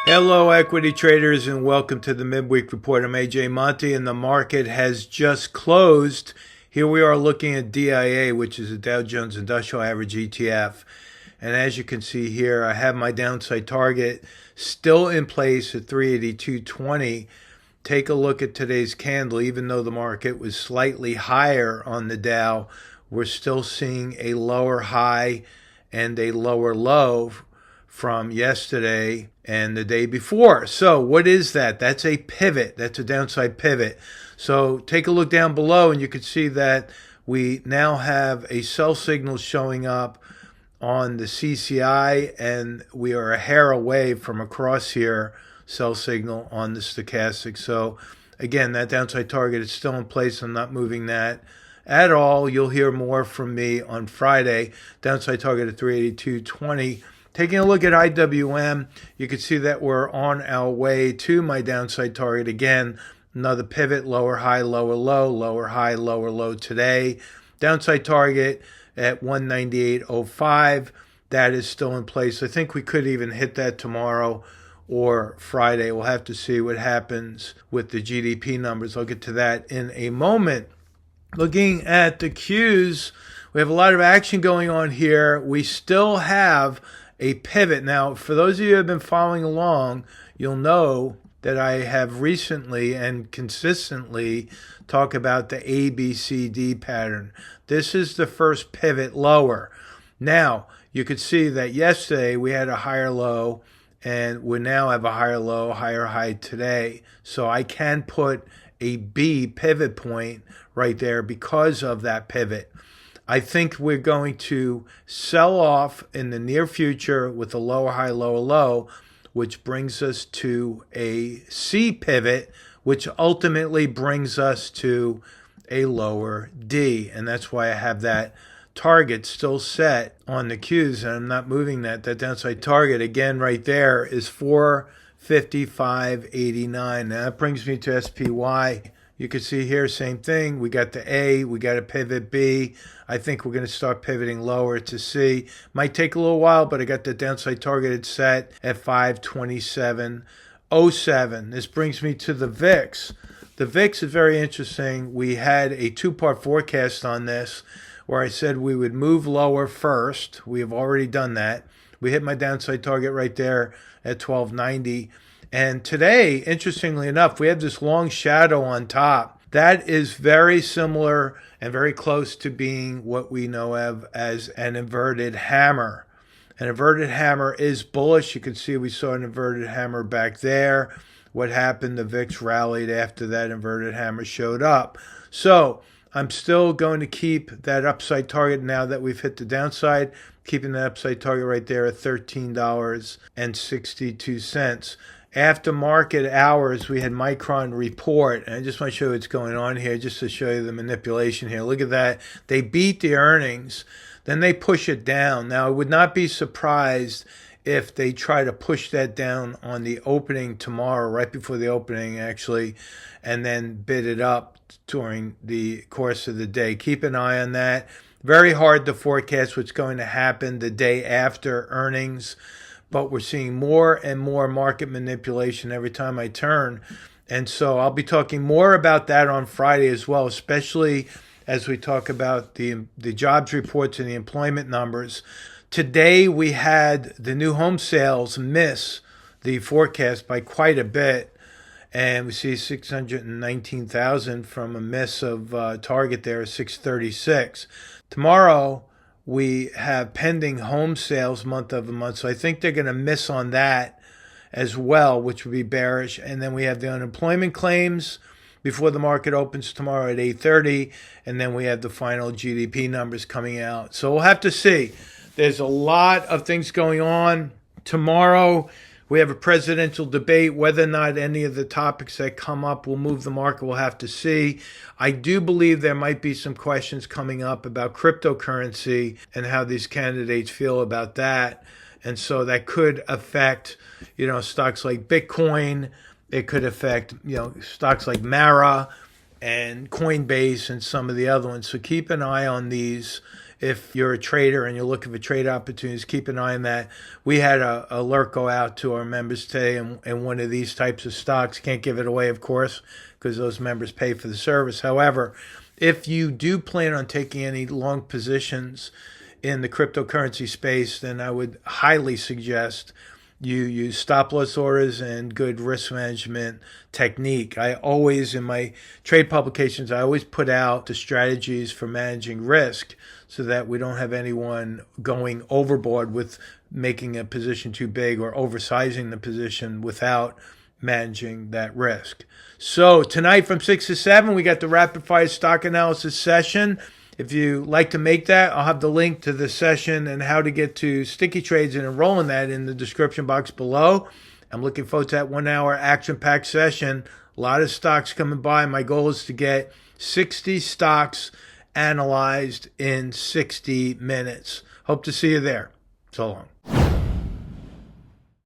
Hello equity traders and welcome to the Midweek Report. I'm AJ Monte and the market has just closed. Here we are looking at DIA, which is the Dow Jones Industrial Average ETF. And as you can see here, I have my downside target still in place at 382.20. Take a look at today's candle. Even though the market was slightly higher on the Dow, we're still seeing a lower high and a lower low from yesterday and the day before. So what is that? That's a pivot. That's a downside pivot. So take a look down below and you can see that we now have a sell signal showing up on the CCI, and we are a hair away from a crosshair sell signal on the stochastic. So again, that downside target is still in place. I'm not moving that at all. You'll hear more from me on Friday. Downside target at 382.20. Taking a look at IWM, you can see that we're on our way to my downside target. Again, another pivot, lower high, lower low, lower high, lower low today. Downside target at 198.05. That is still in place. I think we could even hit that tomorrow or Friday. We'll have to see what happens with the GDP numbers. I'll get to that in a moment. Looking at the Qs, we have a lot of action going on here. We still have a pivot. Now, for those of you who have been following along, you'll know that I have recently and consistently talked about the ABCD pattern. This is the first pivot lower. Now, you could see that yesterday we had a higher low, and we now have a higher low, higher high today. So I can put a B pivot point right there because of that pivot. I think we're going to sell off in the near future with a lower high, lower low, which brings us to a C pivot, which ultimately brings us to a lower D. And that's why I have that target still set on the Qs, and I'm not moving that. That downside target, again, right there is 455.89. Now that brings me to SPY. You can see here, same thing. We got the A, we got a pivot B. I think we're going to start pivoting lower to C. Might take a little while, but I got the downside targeted set at 527.07. This brings me to the VIX. The VIX is very interesting. We had a two-part forecast on this where I said we would move lower first. We have already done that. We hit my downside target right there at 1290. And today, interestingly enough, we have this long shadow on top. That is very similar and very close to being what we know of as an inverted hammer. An inverted hammer is bullish. You can see we saw an inverted hammer back there. What happened? The VIX rallied after that inverted hammer showed up. So I'm still going to keep that upside target now that we've hit the downside, keeping that upside target right there at $13.62. After market hours, we had Micron report, and I just want to show you what's going on here, just to show you the manipulation here. Look at that. They beat the earnings, then they push it down. Now, I would not be surprised if they try to push that down on the opening tomorrow, right before the opening, actually, and then bid it up during the course of the day. Keep an eye on that. Very hard to forecast what's going to happen the day after earnings, but we're seeing more and more market manipulation every time I turn. And so I'll be talking more about that on Friday as well, especially as we talk about the jobs reports and the employment numbers. Today we had the new home sales miss the forecast by quite a bit, and we see 619,000 from a miss of target there, 636. Tomorrow we have pending home sales month over month, so I think they're going to miss on that as well, which would be bearish. And then we have the unemployment claims before the market opens tomorrow at 8:30, and then we have the final GDP numbers coming out. So we'll have to see. There's a lot of things going on. Tomorrow we have a presidential debate. Whether or not any of the topics that come up will move the market, we'll have to see. I do believe there might be some questions coming up about cryptocurrency and how these candidates feel about that. And so that could affect, stocks like Bitcoin. It could affect, stocks like Mara and Coinbase and some of the other ones. So keep an eye on these if you're a trader and you're looking for trade opportunities, keep an eye on that. We had a alert go out to our members today in one of these types of stocks. Can't give it away, of course, because those members pay for the service. However, if you do plan on taking any long positions in the cryptocurrency space, then I would highly suggest you use stop loss orders and good risk management technique. I always, in my trade publications, I always put out the strategies for managing risk so that we don't have anyone going overboard with making a position too big or oversizing the position without managing that risk. So tonight from 6 to 7, we got the rapid fire stock analysis session. If you like to make that, I'll have the link to the session and how to get to Sticky Trades and enroll in that in the description box below. I'm looking forward to that 1 hour action-packed session. A lot of stocks coming by. My goal is to get 60 stocks analyzed in 60 minutes. Hope to see you there. So long.